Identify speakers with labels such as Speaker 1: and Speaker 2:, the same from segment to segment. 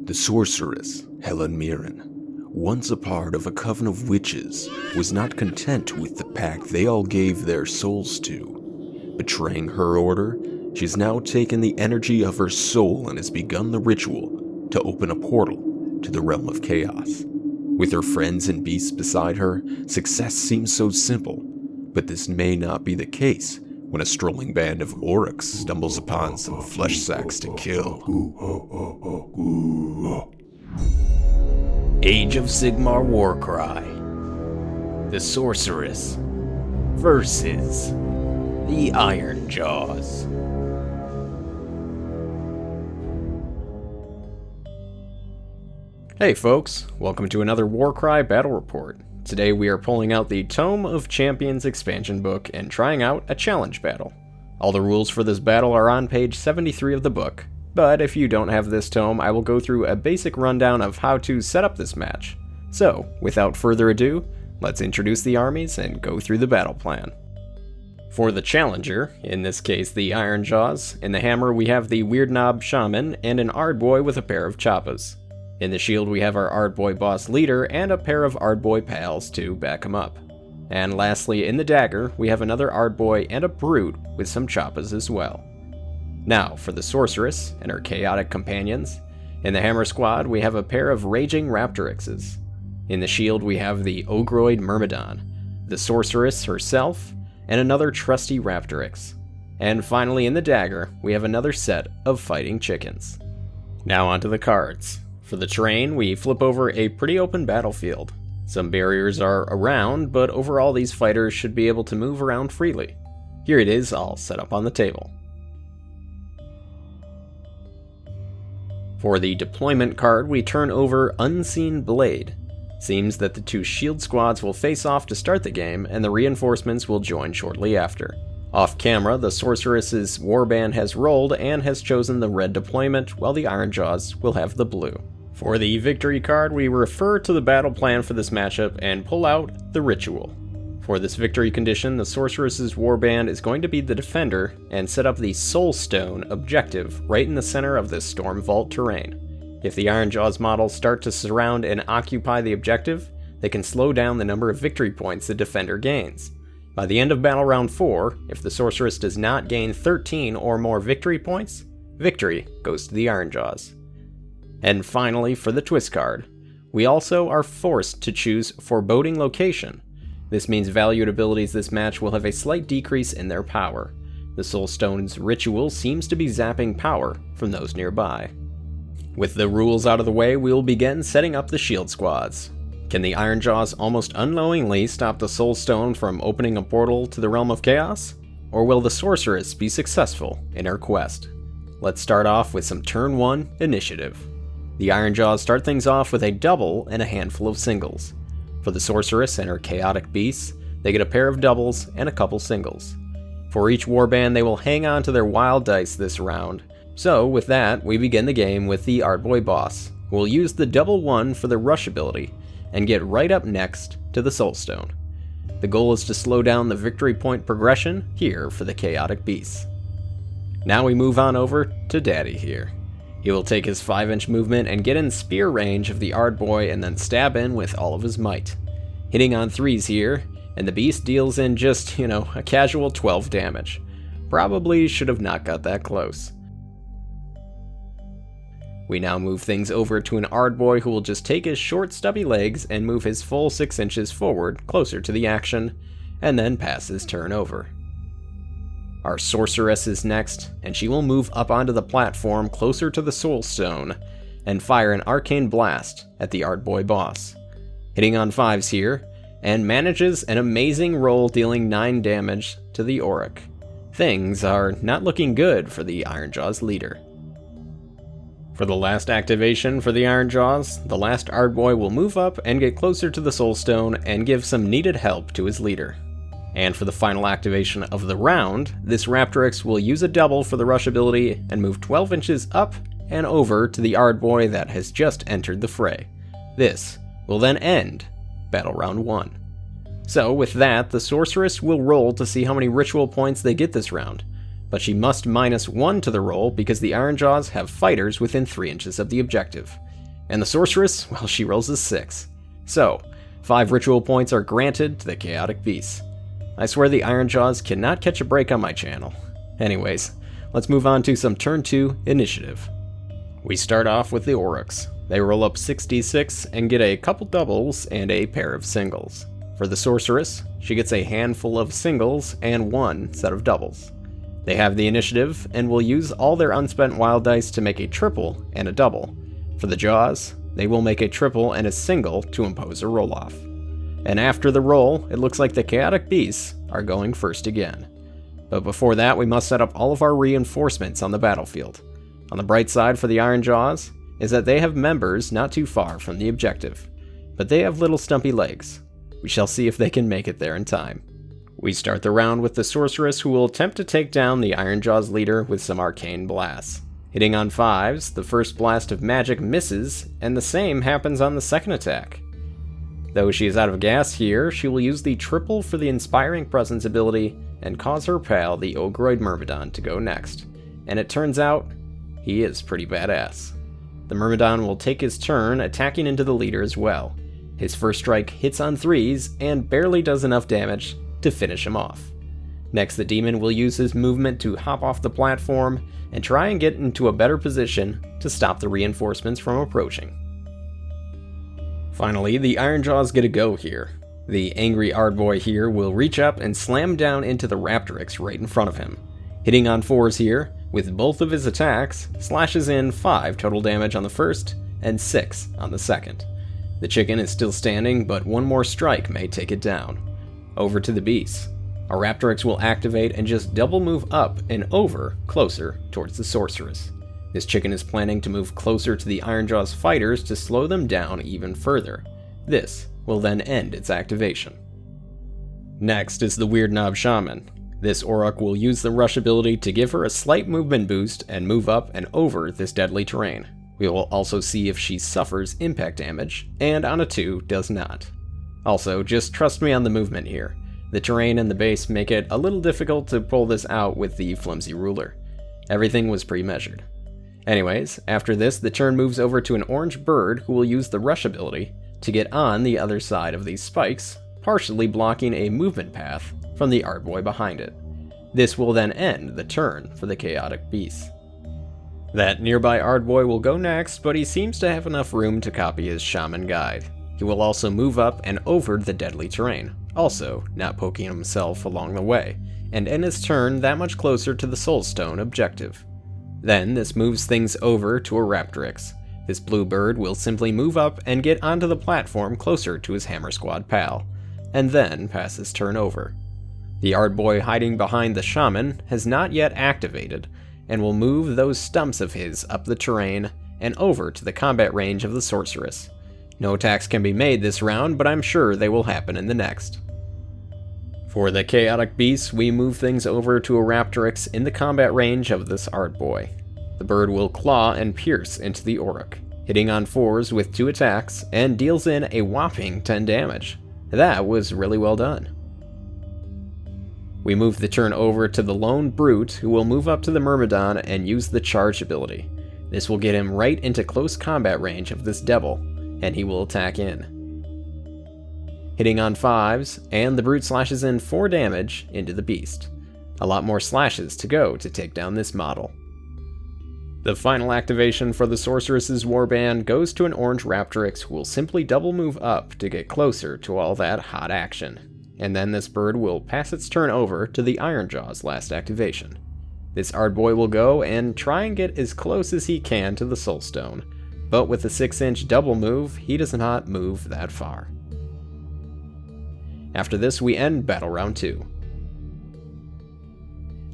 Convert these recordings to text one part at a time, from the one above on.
Speaker 1: The sorceress, Helen Mirren, once a part of a coven of witches, was not content with the pact they all gave their souls to. Betraying her order, she's now taken the energy of her soul and has begun the ritual to open a portal to the realm of chaos. With her friends and beasts beside her, success seems so simple, but this may not be the case when a strolling band of Orruks stumbles upon some flesh sacks to kill.
Speaker 2: Age of Sigmar Warcry. The sorceress versus the Ironjawz. Hey folks, welcome to another Warcry battle report. Today we are pulling out the Tome of Champions expansion book and trying out a challenge battle. All the rules for this battle are on page 73 of the book, but if you don't have this tome, I will go through a basic rundown of how to set up this match. So, without further ado, let's introduce the armies and go through the battle plan. For the challenger, in this case the Ironjawz, in the hammer we have the Weird Knob Shaman and an Ardboy with a pair of choppas. In the shield we have our Ardboy boss leader and a pair of Ardboy pals to back him up. And lastly, in the dagger, we have another Ardboy and a brute with some choppas as well. Now, for the sorceress and her chaotic companions. In the hammer squad, we have a pair of raging Raptorixes. In the shield, we have the Ogroid Myrmidon, the sorceress herself, and another trusty Raptorix. And finally, in the dagger, we have another set of fighting chickens. Now onto the cards. For the terrain, we flip over a pretty open battlefield. Some barriers are around, but overall these fighters should be able to move around freely. Here it is, all set up on the table. For the deployment card, we turn over Unseen Blade. Seems that the two shield squads will face off to start the game, and the reinforcements will join shortly after. Off camera, the sorceress's warband has rolled and has chosen the red deployment, while the Ironjawz will have the blue. For the victory card, we refer to the battle plan for this matchup and pull out the ritual. For this victory condition, the sorceress's warband is going to be the defender and set up the Soul Stone objective right in the center of this Storm Vault terrain. If the Ironjawz models start to surround and occupy the objective, they can slow down the number of victory points the defender gains. By the end of battle round 4, if the sorceress does not gain 13 or more victory points, victory goes to the Ironjawz. And finally, for the twist card, we also are forced to choose Foreboding Location. This means valued abilities this match will have a slight decrease in their power. The Soul Stone's ritual seems to be zapping power from those nearby. With the rules out of the way, we will begin setting up the shield squads. Can the Ironjawz almost unknowingly stop the Soul Stone from opening a portal to the Realm of Chaos? Or will the sorceress be successful in her quest? Let's start off with some turn 1 initiative. The Ironjawz start things off with a double and a handful of singles. For the sorceress and her chaotic beasts, they get a pair of doubles and a couple singles. For each warband, they will hang on to their wild dice this round. So with that, we begin the game with the Ardboy boss, who will use the double 1 for the rush ability and get right up next to the Soul Stone. The goal is to slow down the victory point progression here for the chaotic beasts. Now we move on over to Daddy here. He will take his 5-inch movement and get in spear range of the Ardboy and then stab in with all of his might. Hitting on 3s here, and the beast deals in just, a casual 12 damage. Probably should have not got that close. We now move things over to an Ardboy who will just take his short stubby legs and move his full 6 inches forward, closer to the action, and then pass his turn over. Our sorceress is next, and she will move up onto the platform closer to the Soul Stone and fire an arcane blast at the Ardboy boss. Hitting on 5s here, and manages an amazing roll dealing 9 damage to the Orruk. Things are not looking good for the Ironjawz leader. For the last activation for the Ironjawz, the last Ardboy will move up and get closer to the Soul Stone and give some needed help to his leader. And for the final activation of the round, this Raptorix will use a double for the rush ability and move 12 inches up and over to the Ardboy that has just entered the fray. This will then end battle round 1. So with that, the sorceress will roll to see how many ritual points they get this round, but she must -1 to the roll because the Ironjawz have fighters within 3 inches of the objective. And the sorceress, well, she rolls a 6. So, 5 ritual points are granted to the chaotic beasts. I swear the Ironjawz cannot catch a break on my channel. Anyways, let's move on to some turn 2 initiative. We start off with the Orruks. They roll up 6d6 and get a couple doubles and a pair of singles. For the sorceress, she gets a handful of singles and 1 set of doubles. They have the initiative and will use all their unspent wild dice to make a triple and a double. For the Jaws, they will make a triple and a single to impose a roll-off. And after the roll, it looks like the chaotic beasts are going first again. But before that, we must set up all of our reinforcements on the battlefield. On the bright side for the Ironjawz is that they have members not too far from the objective, but they have little stumpy legs. We shall see if they can make it there in time. We start the round with the sorceress, who will attempt to take down the Ironjawz leader with some arcane blasts. Hitting on 5s, the first blast of magic misses, and the same happens on the second attack. Though she is out of gas here, she will use the triple for the Inspiring Presence ability and cause her pal, the Ogroid Myrmidon, to go next. And it turns out, he is pretty badass. The Myrmidon will take his turn attacking into the leader as well. His first strike hits on 3s and barely does enough damage to finish him off. Next, the demon will use his movement to hop off the platform and try and get into a better position to stop the reinforcements from approaching. Finally, the Ironjawz get a go here. The angry Ardboy here will reach up and slam down into the Raptorix right in front of him. Hitting on 4s here, with both of his attacks, slashes in 5 total damage on the first and 6 on the second. The chicken is still standing, but one more strike may take it down. Over to the beasts. Our Raptorix will activate and just double move up and over, closer towards the sorceress. This chicken is planning to move closer to the Ironjawz fighters to slow them down even further. This will then end its activation. Next is the Weird Knob Shaman. This Orruk will use the rush ability to give her a slight movement boost and move up and over this deadly terrain. We will also see if she suffers impact damage, and on a 2 does not. Also, just trust me on the movement here. The terrain and the base make it a little difficult to pull this out with the flimsy ruler. Everything was pre-measured. Anyways, after this, the turn moves over to an orange bird who will use the rush ability to get on the other side of these spikes, partially blocking a movement path from the Ardboy behind it. This will then end the turn for the chaotic beasts. That nearby Ardboy will go next, but he seems to have enough room to copy his shaman guide. He will also move up and over the deadly terrain, also not poking himself along the way, and end his turn that much closer to the Soulstone objective. Then this moves things over to a Raptorix. This blue bird will simply move up and get onto the platform closer to his Hammer Squad pal, and then pass his turn over. The Ardboy hiding behind the shaman has not yet activated, and will move those stumps of his up the terrain and over to the combat range of the sorceress. No attacks can be made this round, but I'm sure they will happen in the next. For the chaotic beasts, we move things over to a Raptorix in the combat range of this Ardboy. The bird will claw and pierce into the Orruk, hitting on 4s with 2 attacks, and deals in a whopping 10 damage. That was really well done. We move the turn over to the lone brute, who will move up to the Myrmidon and use the charge ability. This will get him right into close combat range of this devil, and he will attack in. Hitting on 5s, and the brute slashes in 4 damage into the beast. A lot more slashes to go to take down this model. The final activation for the sorceress's warband goes to an orange Raptorix, who will simply double move up to get closer to all that hot action. And then this bird will pass its turn over to the Ironjawz last activation. This Ardboy will go and try and get as close as he can to the Soulstone, but with a 6-inch double move, he does not move that far. After this, we end Battle Round 2.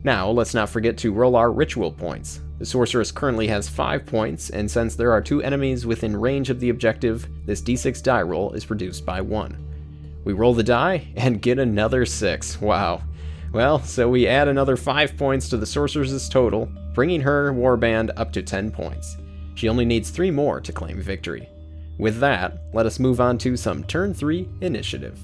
Speaker 2: Now, let's not forget to roll our ritual points. The sorceress currently has 5 points, and since there are 2 enemies within range of the objective, this d6 die roll is reduced by 1. We roll the die and get another 6. Wow. Well, so we add another 5 points to the sorceress's total, bringing her warband up to 10 points. She only needs 3 more to claim victory. With that, let us move on to some turn 3 initiative.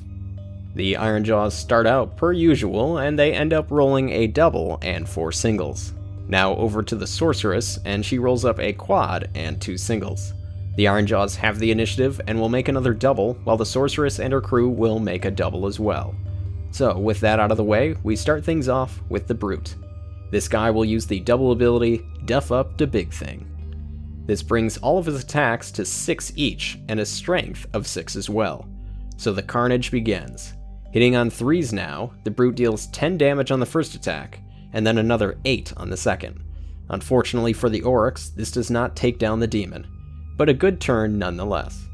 Speaker 2: The Ironjawz start out per usual, and they end up rolling a double and 4 singles. Now over to the sorceress, and she rolls up a quad and 2 singles. The Ironjawz have the initiative and will make another double, while the sorceress and her crew will make a double as well. So with that out of the way, we start things off with the Brute. This guy will use the double ability, Duff Up the Big Thing. This brings all of his attacks to 6 each, and a strength of 6 as well. So the carnage begins. Hitting on 3s now, the Brute deals 10 damage on the first attack, and then another 8 on the second. Unfortunately for the Orruks, this does not take down the demon, but a good turn nonetheless.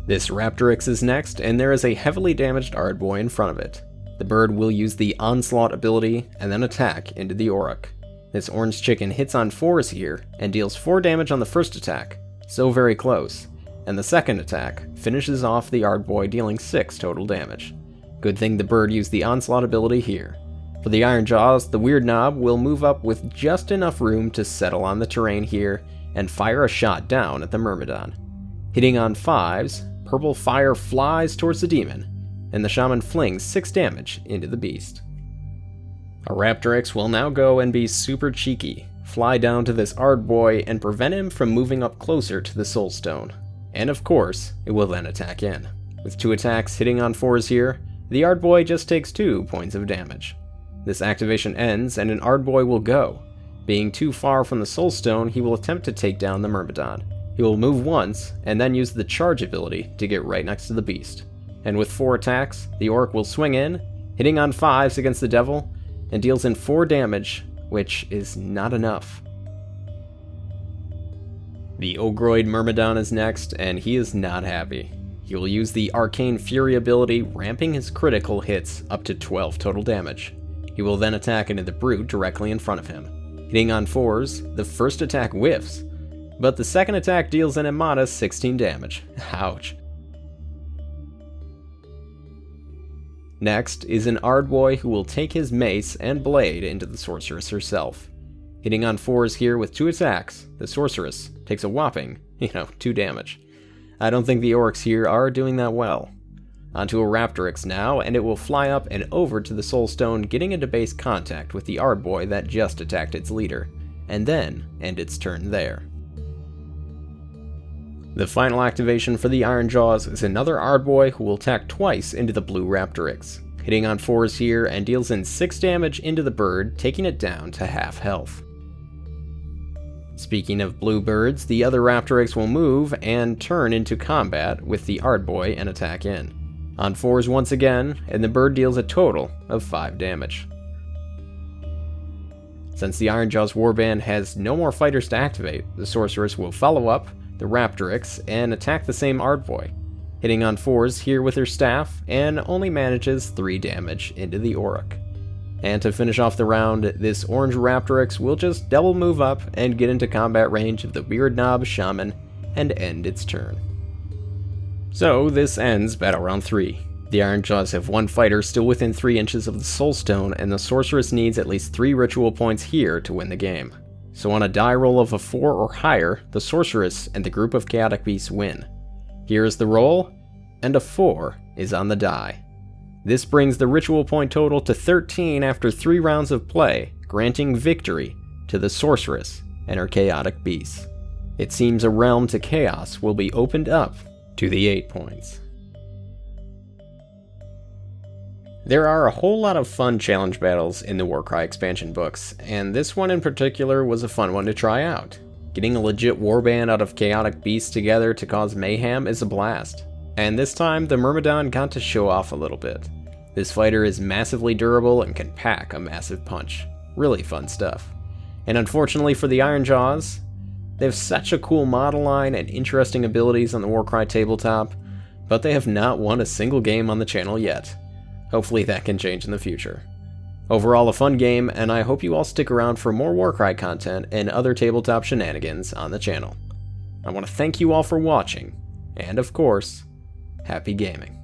Speaker 2: This Raptorix is next, and there is a heavily damaged Ardboy in front of it. The bird will use the Onslaught ability and then attack into the Orruk. This orange chicken hits on 4s here, and deals 4 damage on the first attack, so very close, and the second attack finishes off the Ardboy dealing 6 total damage. Good thing the bird used the Onslaught ability here. For the Ironjawz, the Weird Knob will move up with just enough room to settle on the terrain here, and fire a shot down at the Myrmidon. Hitting on 5s, purple fire flies towards the demon, and the shaman flings 6 damage into the beast. A Raptorix will now go and be super cheeky, fly down to this Ardboy and prevent him from moving up closer to the Soulstone. And of course, it will then attack in. With 2 attacks hitting on 4s here, the Ardboy just takes 2 points of damage. This activation ends and an Ardboy will go. Being too far from the Soulstone, he will attempt to take down the Myrmidon. He will move once, and then use the charge ability to get right next to the beast. And with 4 attacks, the Orruk will swing in, hitting on 5s against the devil, and deals in 4 damage, which is not enough. The Ogroid Myrmidon is next, and he is not happy. He will use the Arcane Fury ability, ramping his critical hits up to 12 total damage. He will then attack into the Brute directly in front of him. Hitting on 4s, the first attack whiffs, but the second attack deals an immodest 16 damage. Ouch. Next is an Ardboy who will take his mace and blade into the sorceress herself. Hitting on 4s here with 2 attacks, the sorceress takes a whopping, 2 damage. I don't think the Orruks here are doing that well. Onto a Raptorix now, and it will fly up and over to the Soulstone, getting into base contact with the Ardboy that just attacked its leader, and then end its turn there. The final activation for the Ironjawz is another Ardboy who will attack twice into the blue Raptorix, hitting on 4s here and deals in 6 damage into the bird, taking it down to half health. Speaking of blue birds, the other Raptorix will move and turn into combat with the Ardboy and attack in. On 4s once again, and the bird deals a total of 5 damage. Since the Ironjawz warband has no more fighters to activate, the sorceress will follow up the Raptorix and attack the same Ardboy, hitting on 4s here with her staff, and only manages 3 damage into the Orruk. And to finish off the round, this orange Raptorix will just double move up and get into combat range of the Weird Knob Shaman and end its turn. So this ends Battle Round 3. The Ironjawz have 1 fighter still within 3 inches of the Soulstone, and the sorceress needs at least 3 ritual points here to win the game. So on a die roll of a 4 or higher, the sorceress and the group of chaotic beasts win. Here is the roll, and a 4 is on the die. This brings the ritual point total to 13 after 3 rounds of play, granting victory to the sorceress and her chaotic beasts. It seems a realm to chaos will be opened up to the 8 points. There are a whole lot of fun challenge battles in the Warcry expansion books, and this one in particular was a fun one to try out. Getting a legit warband out of chaotic beasts together to cause mayhem is a blast. And this time, the Myrmidon got to show off a little bit. This fighter is massively durable and can pack a massive punch. Really fun stuff. And unfortunately for the Ironjawz, they have such a cool model line and interesting abilities on the Warcry tabletop, but they have not won a single game on the channel yet. Hopefully that can change in the future. Overall, a fun game, and I hope you all stick around for more Warcry content and other tabletop shenanigans on the channel. I want to thank you all for watching, and of course, happy gaming.